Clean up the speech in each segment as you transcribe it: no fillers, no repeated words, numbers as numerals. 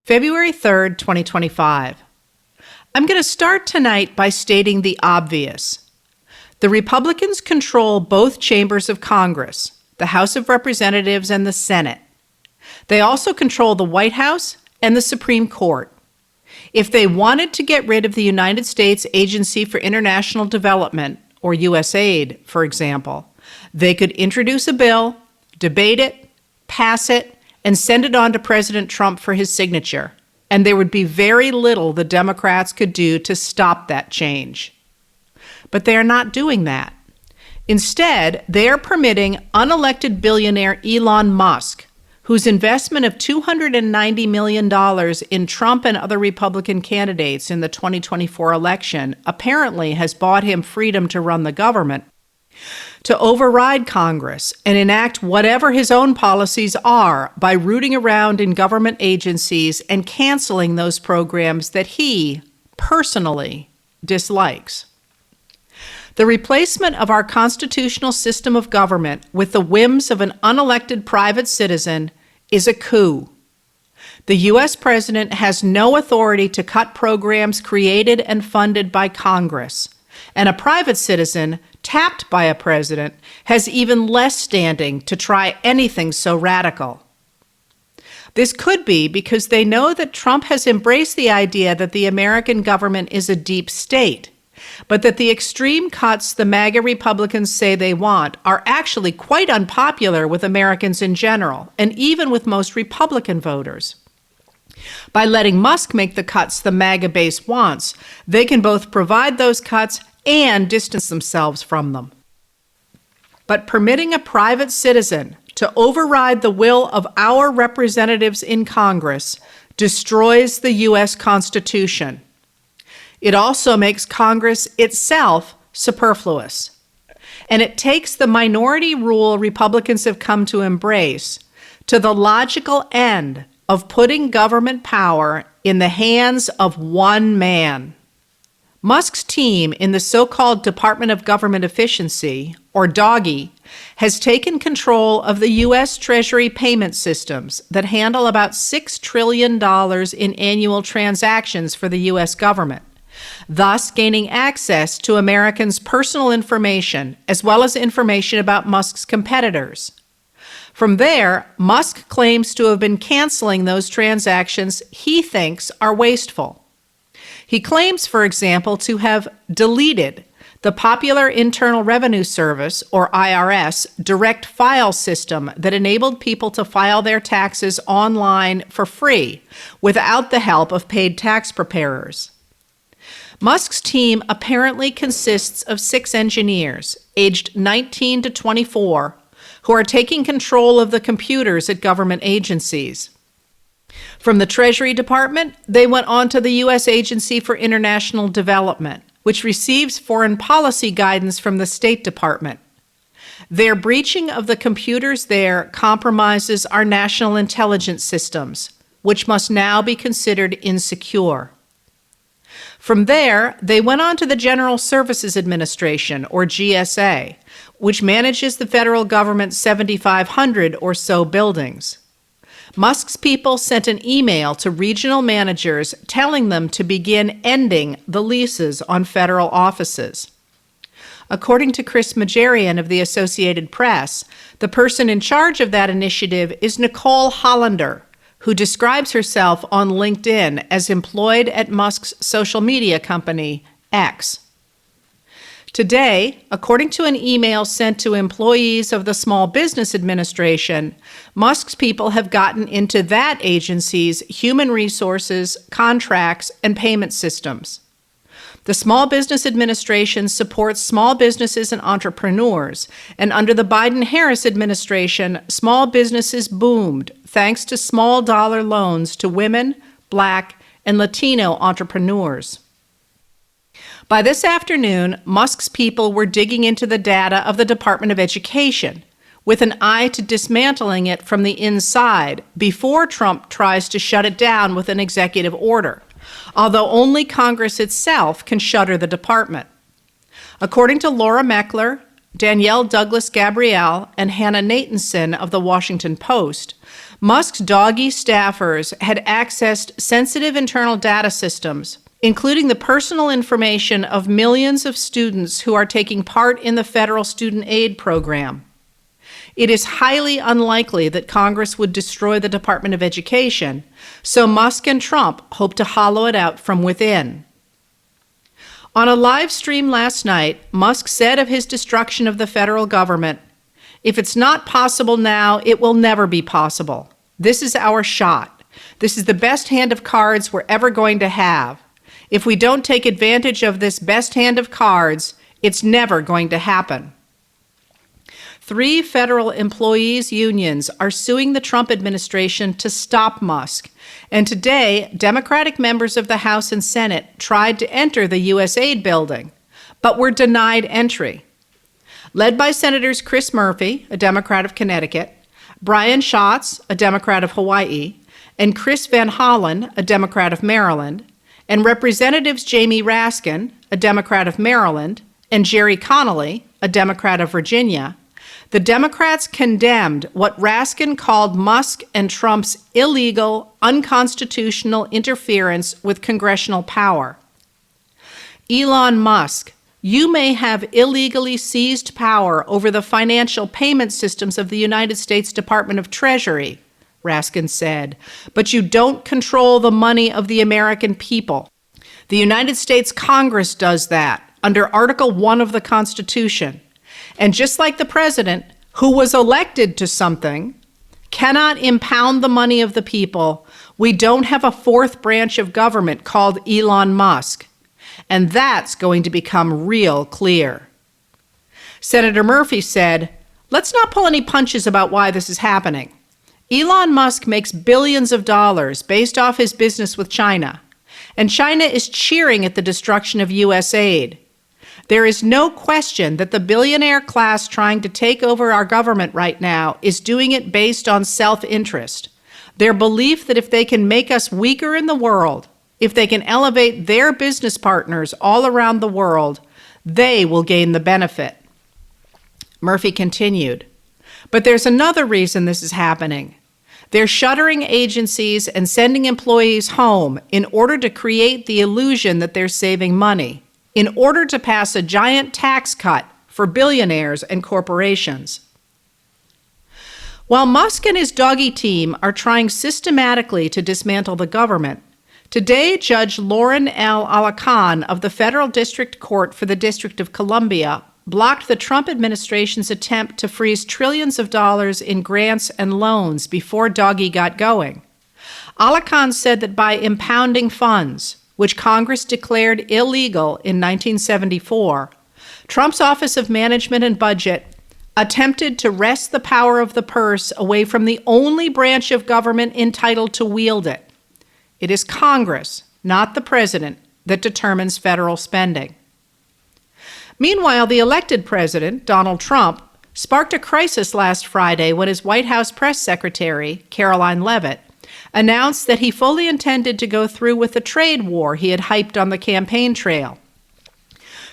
February 3rd, 2025. I'm going to start tonight by stating the obvious. The Republicans control both chambers of Congress, the House of Representatives and the Senate. They also control the White House and the Supreme Court. If they wanted to get rid of the United States Agency for International Development, or USAID, for example, they could introduce a bill, debate it, pass it, and send it on to President Trump for his signature, and there would be very little the Democrats could do to stop that change. But they are not doing that. Instead, they are permitting unelected billionaire Elon Musk, whose investment of $290 million in Trump and other Republican candidates in the 2024 election apparently has bought him freedom to run the government, to override Congress and enact whatever his own policies are by rooting around in government agencies and canceling those programs that he personally dislikes. The replacement of our constitutional system of government with the whims of an unelected private citizen is a coup. The U.S. president has no authority to cut programs created and funded by Congress, and a private citizen tapped by a president has even less standing to try anything so radical. This could be because they know that Trump has embraced the idea that the American government is a deep state, but that the extreme cuts the MAGA Republicans say they want are actually quite unpopular with Americans in general, and even with most Republican voters. By letting Musk make the cuts the MAGA base wants, they can both provide those cuts and distance themselves from them. But permitting a private citizen to override the will of our representatives in Congress destroys the U.S. Constitution. It also makes Congress itself superfluous. And it takes the minority rule Republicans have come to embrace to the logical end of putting government power in the hands of one man. Musk's team in the so-called Department of Government Efficiency, or DOGE, has taken control of the U.S. Treasury payment systems that handle about $6 trillion in annual transactions for the U.S. government, thus gaining access to Americans' personal information as well as information about Musk's competitors. From there, Musk claims to have been canceling those transactions he thinks are wasteful. He claims, for example, to have deleted the popular Internal Revenue Service, or IRS, direct file system that enabled people to file their taxes online for free without the help of paid tax preparers. Musk's team apparently consists of 6 engineers, aged 19 to 24, who are taking control of the computers at government agencies. From the Treasury Department, they went on to the U.S. Agency for International Development, which receives foreign policy guidance from the State Department. Their breaching of the computers there compromises our national intelligence systems, which must now be considered insecure. From there, they went on to the General Services Administration, or GSA, which manages the federal government's 7,500 or so buildings. Musk's people sent an email to regional managers telling them to begin ending the leases on federal offices. According to Chris Majarian of the Associated Press, the person in charge of that initiative is Nicole Hollander, who describes herself on LinkedIn as employed at Musk's social media company, X. Today, according to an email sent to employees of the Small Business Administration, Musk's people have gotten into that agency's human resources, contracts, and payment systems. The Small Business Administration supports small businesses and entrepreneurs, and under the Biden-Harris administration, small businesses boomed thanks to small dollar loans to women, Black, and Latino entrepreneurs. By this afternoon, Musk's people were digging into the data of the Department of Education with an eye to dismantling it from the inside before Trump tries to shut it down with an executive order, although only Congress itself can shutter the department. According to Laura Meckler, Danielle Douglas Gabrielle, and Hannah Nathanson of the Washington Post, Musk's doggy staffers had accessed sensitive internal data systems, including the personal information of millions of students who are taking part in the federal student aid program. It is highly unlikely that Congress would destroy the Department of Education, so Musk and Trump hope to hollow it out from within. On a live stream last night, Musk said of his destruction of the federal government, "If it's not possible now, it will never be possible. This is our shot. This is the best hand of cards we're ever going to have. If we don't take advantage of this best hand of cards, it's never going to happen." 3 federal employees' unions are suing the Trump administration to stop Musk, and today, Democratic members of the House and Senate tried to enter the USAID building, but were denied entry. Led by Senators Chris Murphy, a Democrat of Connecticut, Brian Schatz, a Democrat of Hawaii, and Chris Van Hollen, a Democrat of Maryland, and Representatives Jamie Raskin, a Democrat of Maryland, and Jerry Connolly, a Democrat of Virginia, the Democrats condemned what Raskin called Musk and Trump's illegal, unconstitutional interference with congressional power. Elon Musk, you may have illegally seized power over the financial payment systems of the United States Department of Treasury, Raskin said, but you don't control the money of the American people. The United States Congress does that under Article 1 of the Constitution. And just like the president, who was elected to something, cannot impound the money of the people, we don't have a 4th branch of government called Elon Musk. And that's going to become real clear. Senator Murphy said, "Let's not pull any punches about why this is happening. Elon Musk makes billions of dollars based off his business with China, and China is cheering at the destruction of U.S. aid. There is no question that the billionaire class trying to take over our government right now is doing it based on self-interest. Their belief that if they can make us weaker in the world, if they can elevate their business partners all around the world, they will gain the benefit." Murphy continued, "But there's another reason this is happening. They're shuttering agencies and sending employees home in order to create the illusion that they're saving money, in order to pass a giant tax cut for billionaires and corporations." While Musk and his doggy team are trying systematically to dismantle the government, today Judge Lauren L. Alakan of the Federal District Court for the District of Columbia blocked the Trump administration's attempt to freeze trillions of dollars in grants and loans before doggy got going. Alakan said that by impounding funds, which Congress declared illegal in 1974, Trump's Office of Management and Budget attempted to wrest the power of the purse away from the only branch of government entitled to wield it. It is Congress, not the president, that determines federal spending. Meanwhile, the elected president, Donald Trump, sparked a crisis last Friday when his White House press secretary, Caroline Leavitt, announced that he fully intended to go through with the trade war he had hyped on the campaign trail.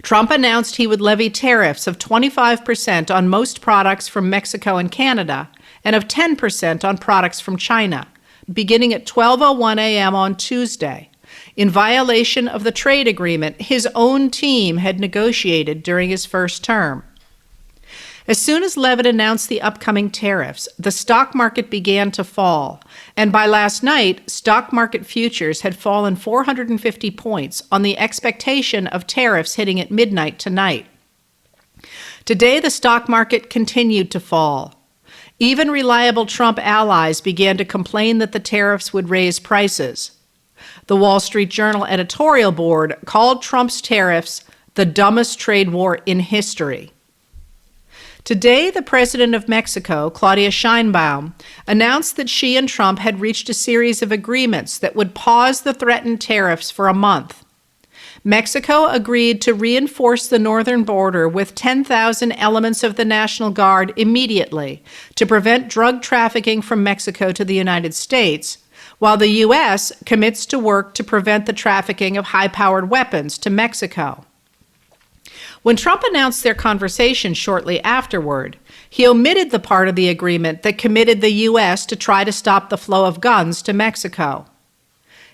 Trump announced he would levy tariffs of 25% on most products from Mexico and Canada, and of 10% on products from China, beginning at 12:01 a.m. on Tuesday, in violation of the trade agreement his own team had negotiated during his first term. As soon as Leavitt announced the upcoming tariffs, the stock market began to fall, and by last night, stock market futures had fallen 450 points on the expectation of tariffs hitting at midnight tonight. Today, the stock market continued to fall. Even reliable Trump allies began to complain that the tariffs would raise prices. The Wall Street Journal editorial board called Trump's tariffs the dumbest trade war in history. Today, the president of Mexico, Claudia Sheinbaum, announced that she and Trump had reached a series of agreements that would pause the threatened tariffs for a month. Mexico agreed to reinforce the northern border with 10,000 elements of the National Guard immediately to prevent drug trafficking from Mexico to the United States, while the U.S. commits to work to prevent the trafficking of high-powered weapons to Mexico. When Trump announced their conversation shortly afterward, he omitted the part of the agreement that committed the U.S. to try to stop the flow of guns to Mexico.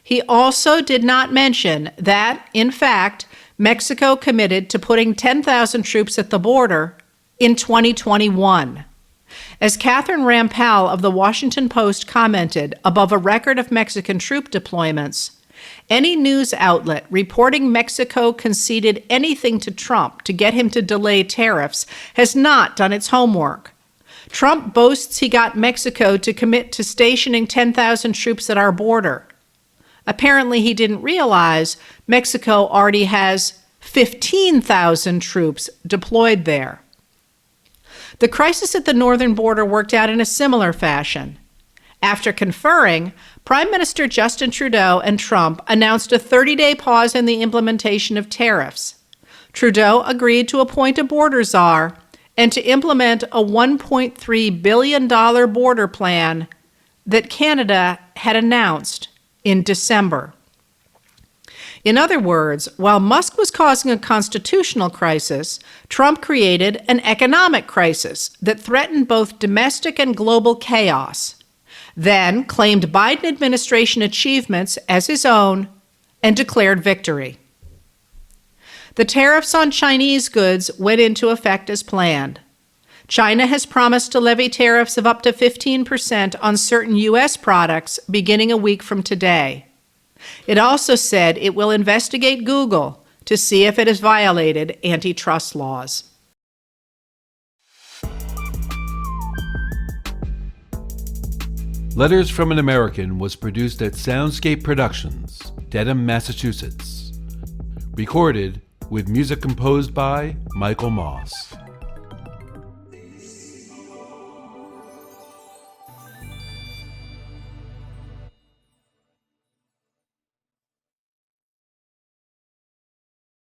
He also did not mention that, in fact, Mexico committed to putting 10,000 troops at the border in 2021. As Catherine Rampal of the Washington Post commented above a record of Mexican troop deployments, any news outlet reporting Mexico conceded anything to Trump to get him to delay tariffs has not done its homework. Trump boasts he got Mexico to commit to stationing 10,000 troops at our border. Apparently, he didn't realize Mexico already has 15,000 troops deployed there. The crisis at the northern border worked out in a similar fashion. After conferring, Prime Minister Justin Trudeau and Trump announced a 30-day pause in the implementation of tariffs. Trudeau agreed to appoint a border czar and to implement a $1.3 billion border plan that Canada had announced in December. In other words, while Musk was causing a constitutional crisis, Trump created an economic crisis that threatened both domestic and global chaos, then claimed Biden administration achievements as his own and declared victory. The tariffs on Chinese goods went into effect as planned. China has promised to levy tariffs of up to 15% on certain U.S. products beginning a week from today. It also said it will investigate Google to see if it has violated antitrust laws. Letters from an American was produced at Soundscape Productions, Dedham, Massachusetts. Recorded with music composed by Michael Moss.